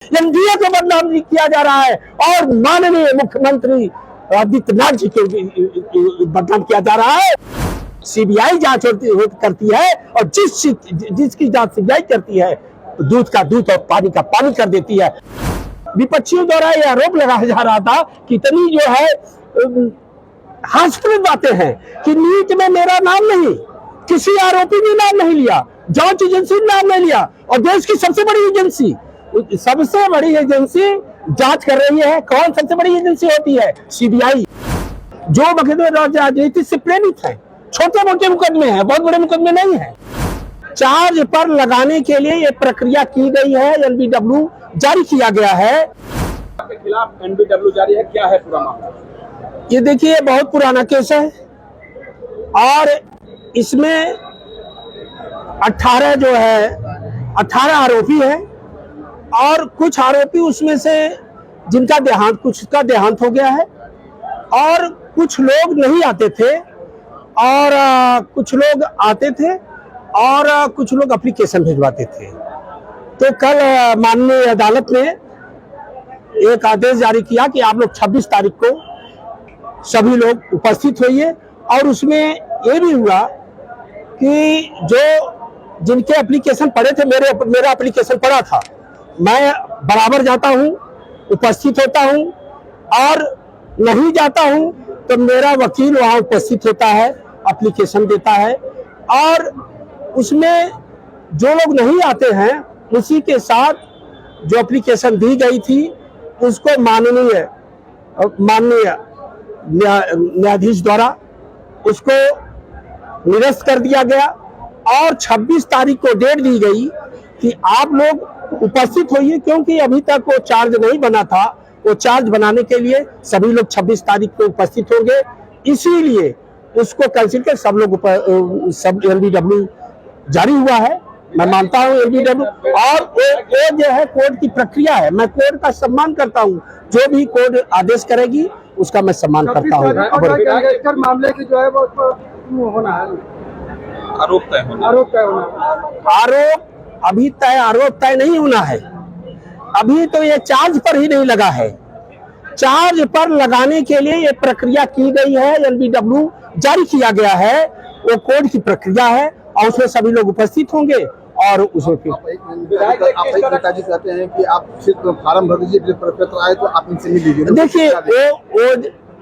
NDA को बदनाम किया जा रहा है और माननीय मुख्यमंत्री आदित्यनाथ जी को बदनाम किया जा रहा है। सीबीआई जांच करती है और जिसकी जांच सीबीआई करती है दूध का दूध और पानी का पानी कर देती है। विपक्षियों द्वारा यह आरोप लगाया जा रहा था कि इतनी जो है हास्यास्पद बातें हैं कि नीट में मेरा नाम नहीं, किसी आरोपी ने नाम नहीं लिया, जांच एजेंसी ने नाम नहीं लिया और देश की सबसे बड़ी एजेंसी जांच कर रही है। कौन सबसे बड़ी एजेंसी होती है? सीबीआई। जो मुकदमे राजनीति से प्रेरित है, छोटे मोटे मुकदमे हैं, बहुत बड़े मुकदमे नहीं है। चार्ज पर लगाने के लिए ये प्रक्रिया की गई है, एनबीडब्ल्यू जारी किया गया है। आपके खिलाफ एनबीडब्ल्यू जारी है, क्या है पूरा मामला? ये देखिए बहुत पुराना केस है और इसमें 18 आरोपी है और कुछ आरोपी उसमें से कुछ का देहांत हो गया है और कुछ लोग नहीं आते थे और कुछ लोग आते थे और कुछ लोग एप्लीकेशन भिजवाते थे। तो कल माननीय अदालत ने एक आदेश जारी किया कि आप लोग 26 तारीख को सभी लोग उपस्थित होइए और उसमें ये भी हुआ कि जिनके एप्लीकेशन पड़े थे, मेरा एप्लीकेशन पड़ा था, मैं बराबर जाता हूं, उपस्थित होता हूं और नहीं जाता हूं तो मेरा वकील वहां उपस्थित होता है, एप्लीकेशन देता है और उसमें जो लोग नहीं आते हैं उसी के साथ जो एप्लीकेशन दी गई थी उसको माननीय न्यायाधीश द्वारा उसको निरस्त कर दिया गया और 26 तारीख को डेट दी गई कि आप लोग उपस्थित होइए, क्योंकि अभी तक वो चार्ज नहीं बना था। वो चार्ज बनाने के लिए सभी लोग 26 तारीख को उपस्थित होंगे, इसीलिए उसको कैंसिल कर सब एनबीडब्ल्यू जारी हुआ है। मैं मानता हूँ एनबीडब्ल्यू और वो जो है कोर्ट की प्रक्रिया है, मैं कोर्ट का सम्मान करता हूँ, जो भी कोर्ट आदेश करेगी उसका मैं सम्मान करता हूँ। मामले की जो है वो होना है, आरोप तय होना। आरोप तय नहीं होना है। अभी तो ये चार्ज पर ही नहीं लगा है। चार्ज पर लगाने के लिए ये प्रक्रिया की गई है, एनबीडब्ल्यू जारी किया गया है, वो कोर्ट की प्रक्रिया है और उसमें सभी लोग उपस्थित होंगे और उसमें नेताजी कहते हैं कि आप सिर्फ फार्म भर दीजिए, पत्र आए तो आप इनसे मिल लीजिए। देखिए वो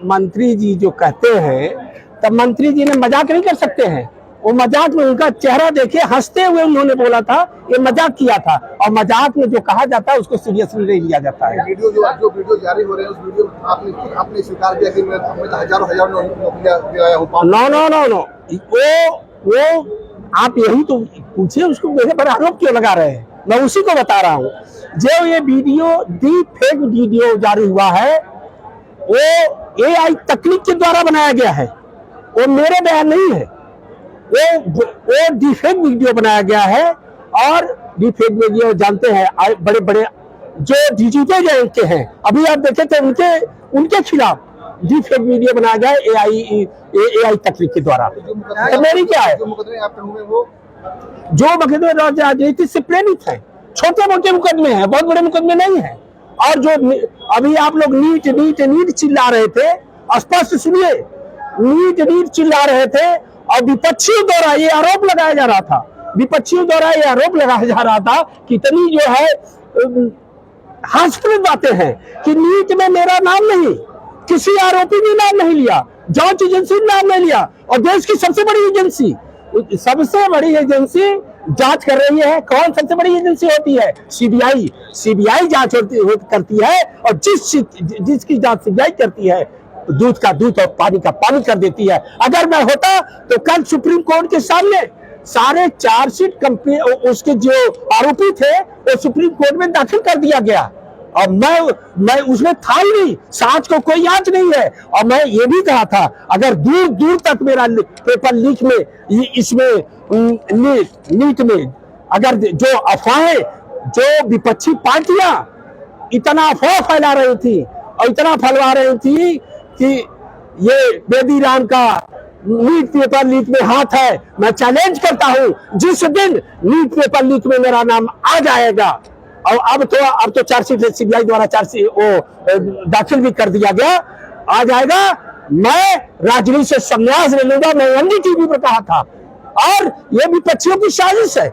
मंत्री जी जो कहते हैं, तब मंत्री जी ने मजाक नहीं कर सकते हैं। वो मजाक में उनका चेहरा देखिए, हंसते हुए उन्होंने बोला था, ये मजाक किया था और मजाक में जो कहा जाता है उसको सीरियसली नहीं लिया जाता है। वीडियो जो वीडियो जारी हो रहे हैं उस वीडियो आपने स्वीकार किया कि मैं हजारों नौकरियां दिलाया हूं। नो वो आप यही तो पूछिए, उसको मेरे पर आरोप क्यों लगा रहे हैं? मैं उसी को बता रहा हूँ। जो ये फेक वीडियो जारी हुआ है वो AI तकनीक के द्वारा बनाया गया है, वो मेरे बयान नहीं है। वो डिफेक्ट वीडियो बनाया गया है और डिफेक्ट वीडियो जानते हैं बड़े बड़े जो डिजिटल के हैं, अभी आप देखे थे उनके खिलाफ डिफेक्ट वीडियो बनाया गया है AI तकनीक के द्वारा। तो मेरी क्या है, जो मुकदमे राजनीति से प्रेरित है, छोटे मोटे मुकदमे हैं, बहुत बड़े मुकदमे नहीं है। और जो अभी आप लोग नीट चिल्ला रहे थे, स्पष्ट सुनिए, नीट चिल्ला रहे थे और विपक्षियों द्वारा ये आरोप लगाया जा रहा था कि इतनी जो है हास्यास्पद बातें हैं कि नीट में मेरा नाम नहीं, किसी आरोपी ने नाम नहीं लिया, जांच एजेंसी ने नाम नहीं लिया और देश की सबसे बड़ी एजेंसी जांच कर रही है। कौन सबसे बड़ी एजेंसी होती है? सीबीआई जांच करती है और जिसकी जांच सीबीआई करती है दूध का दूध और पानी का पानी कर देती है। अगर मैं होता तो कल सुप्रीम कोर्ट के सामने सारे चार्जशीट कंपनी उसके जो आरोपी थे वो सुप्रीम कोर्ट में दाखिल कर दिया गया और मैं उसमें था ही नहीं, सांच को कोई आंच नहीं है। और मैं ये भी कहा था अगर दूर दूर तक मेरा पेपर लीक में इसमें नीट में अगर जो अफवाहें, जो विपक्षी पार्टियां इतना अफवाह फैला रही थी और इतना फैला रही थी कि ये बेदी राम का नीट पेपर लीक में हाथ है, मैं चैलेंज करता हूं जिस दिन नीट पेपर लीक में मेरा नाम आ जाएगा और अब तो चार्जशीट सीबीआई द्वारा चार्जशीट वो दाखिल भी कर दिया गया, आ जाएगा। मैं राजनीति से संन्यास ले लूंगा, मैं एनडीटीवी पर कहा था। और ये विपक्षियों की साजिश है,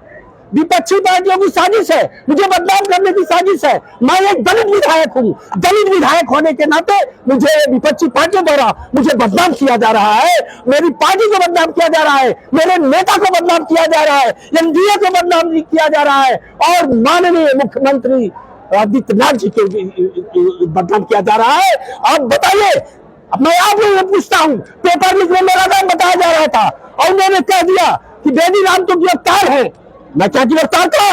विपक्षी पार्टियों की साजिश है, मुझे बदनाम करने की साजिश है। मैं एक दलित विधायक हूँ, दलित विधायक होने के नाते मुझे विपक्षी पार्टियों द्वारा मुझे बदनाम किया जा रहा है, मेरी पार्टी को बदनाम किया जा रहा है, मेरे नेता को बदनाम किया जा रहा है, एनडीए को बदनाम किया जा रहा है, और माननीय मुख्यमंत्री आदित्यनाथ जी को बदनाम किया जा रहा है। आप बताइए, मैं आप लोगों से पूछता हूँ, पेपर लिखने में मेरा नाम बताया जा रहा था और उन्होंने कह दिया कि बेदी राम तो गिरफ्तार है। मैं क्या गिरफ्तार था?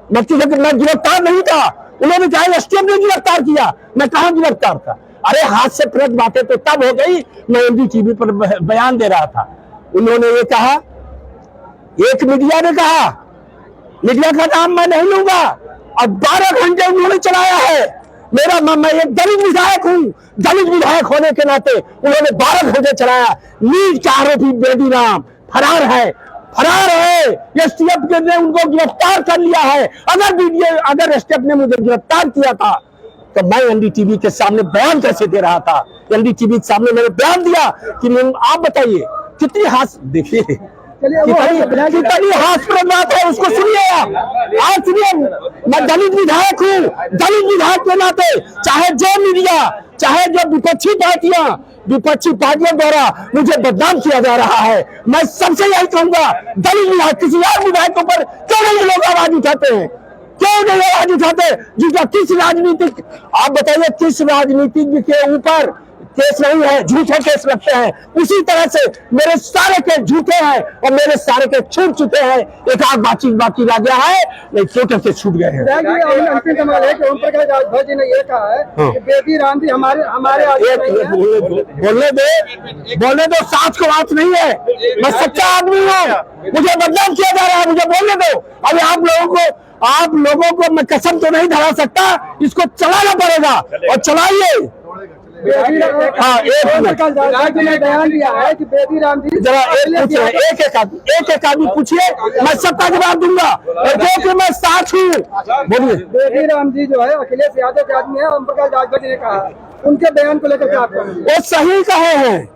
मैं गिरफ्तार नहीं था। उन्होंने कहा एसटीएफ ने गिरफ्तार किया, मैं कहां गिरफ्तार था? अरे हाथ से प्रेस बातें तो तब हो गई, मैं एनडीटीवी पर बयान दे रहा था। उन्होंने ये कहा, एक मीडिया ने कहा, मीडिया का नाम मैं नहीं लूंगा, और 12 घंटे उन्होंने चलाया है। मैं एक दलित विधायक हूं, दलित विधायक होने के नाते उन्होंने 12 घंटे चलाया। नीट का आरोपी बेदी राम फरार है, एसटीएफ ने उनको गिरफ्तार कर लिया है। अगर एसटीएफ ने मुझे गिरफ्तार किया था तो मैं एनडीटीवी के सामने बयान कैसे दे रहा था? एनडीटीवी के सामने मैंने बयान दिया कि आप बताइए कितनी देखिए कितनी हास्यप्रद बात है, उसको सुनिए आप सुनिए। मैं दलित विधायक हूँ, दलित विधायक के नाते चाहे जो मीडिया, चाहे जो विपक्षी पार्टियों द्वारा मुझे बदनाम किया जा रहा है, मैं सबसे यही कहूंगा, दलित विधायक किसी और विधायक के ऊपर क्यों नहीं लोग आवाज उठाते हैं? क्यों नहीं आवाज उठाते? जिनका किस राजनीतिक, आप बताइए किस राजनीतिक के ऊपर केस नहीं है, झूठे केस लगते हैं। उसी तरह से मेरे सारे केस झूठे हैं और मेरे सारे केस छूट चुके हैं। एक आध बातचीत बाकी रह गया है, नहीं टोटल से छूट गए हैं। अंतिम सवाल है कि ओम प्रकाश राजभर जी ने ये कहा है कि बेदी राम जी हमारे बोलने दो, साथ को बात नहीं है। मैं सच्चा आदमी हूँ, मुझे बदनाम किया जा रहा है, मुझे बोलने दो। अभी आप लोगों को मैं कसम तो नहीं धरा सकता, इसको चलाना पड़ेगा और चलाइए। हाँ, एक बयान दिया है कि बेदी राम जी जरा एक आदमी पूछिए, मैं सबका जवाब दूंगा। क्योंकि मैं साथ हूँ। बोलिए। बेदी राम जी जो है अखिलेश यादव के आदमी है, ओम प्रकाश राजभर जी ने कहा, उनके बयान को लेकर क्या आप कहेंगे? वो सही कहे हैं।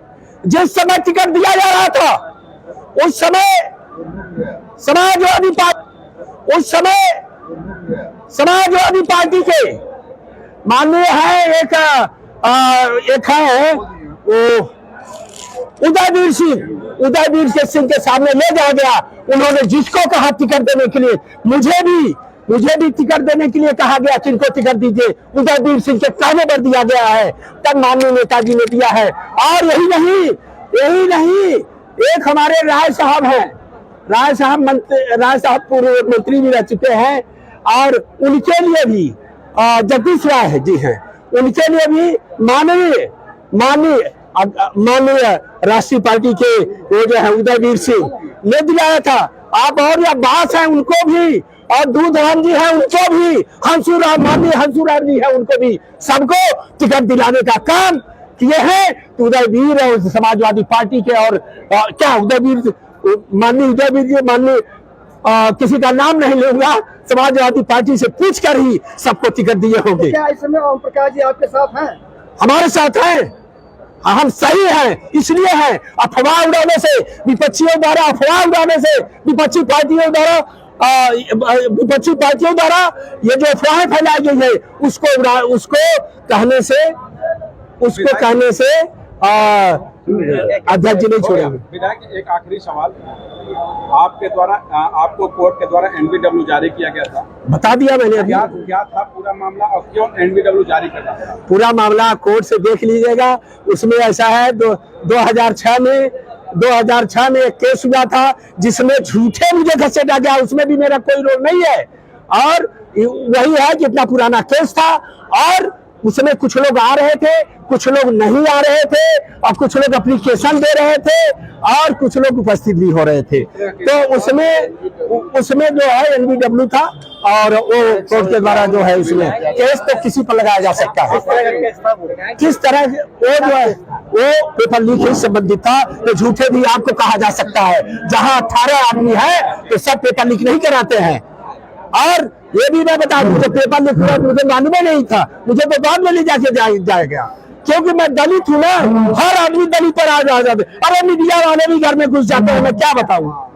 जिस समय टिकट दिया जा रहा था उस समय समाजवादी पार्टी के माननीय है एक है वो उदयवीर सिंह के सामने ले जाया गया। उन्होंने जिसको कहा टिकट देने के लिए, मुझे भी टिकट देने के लिए कहा गया, किनको टिकट दीजिए, उदयवीर सिंह के कहने पर दिया गया है, तब माननीय नेताजी ने दिया है। और यही नहीं, एक हमारे राय साहब हैं, राय साहब पूर्व मंत्री भी रह चुके हैं, और उनके लिए भी जगदीश राय जी हैं, उनके लिए भी माननीय राष्ट्रीय पार्टी के वो जो है उदयवीर सिंह ने दिलाया था। आप और अब्बास हैं, उनको भी, और दूधराम जी हैं, उनको भी, माननीय हंसुराम जी हैं, उनको भी, सबको टिकट दिलाने का काम किए हैं। उदयवीर और समाजवादी पार्टी के और क्या माननीय उदयवीर जी, किसी का नाम नहीं लूंगा, समाजवादी पार्टी से पूछकर ही सबको टिकट दिए होंगे। क्या इस समय ओम प्रकाश जी आपके साथ हैं? हमारे साथ हैं, हम सही हैं, इसलिए हैं। अफवाह उड़ाने से, विपक्षियों द्वारा अफवाह उड़ाने से, विपक्षी पार्टियों द्वारा ये जो अफवाहें फैलाई गई है, उसको कहने से अध्यक्ष जी नहीं छोड़ेंगे। विधायक एक आखिरी सवाल, आपके द्वारा आपको कोर्ट के द्वारा एनबीडब्ल्यू जारी किया गया था, बता दिया मैंने अभी। क्या था पूरा मामला और क्यों एनबीडब्ल्यू जारी करना था? पूरा मामला कोर्ट से देख लीजिएगा। उसमें ऐसा है, 2006 में एक केस हुआ था जिसमें झूठे मुझे घसीटा गया, उसमें भी मेरा कोई रोल नहीं है। और वही है कि इतना पुराना केस था, और उसमें कुछ लोग आ रहे थे, कुछ लोग नहीं आ रहे थे, और कुछ लोग एप्लीकेशन दे रहे थे, और कुछ लोग उपस्थित भी हो रहे थे। तो उसमें जो है एनबीडब्ल्यू था, और वो कोर्ट के द्वारा जो है उसमें केस तो किसी पर लगाया जा सकता है। किस तरह वो जो है वो पेपर लीक से संबंधित था, तो झूठे भी आपको कहा जा सकता है। जहां 18 आदमी है तो सब पेपर लीक नहीं कराते हैं। और ये भी मैं बता दूं, जब पेपर लिख रहा मुझे मालूम ही नहीं था, मुझे तो बाद में ले जाके जाएगा, क्योंकि मैं दलित हूँ ना, हर आदमी दलित पर आ जाते, अरे मीडिया वाले भी घर में घुस जाते हैं, मैं क्या बताऊं।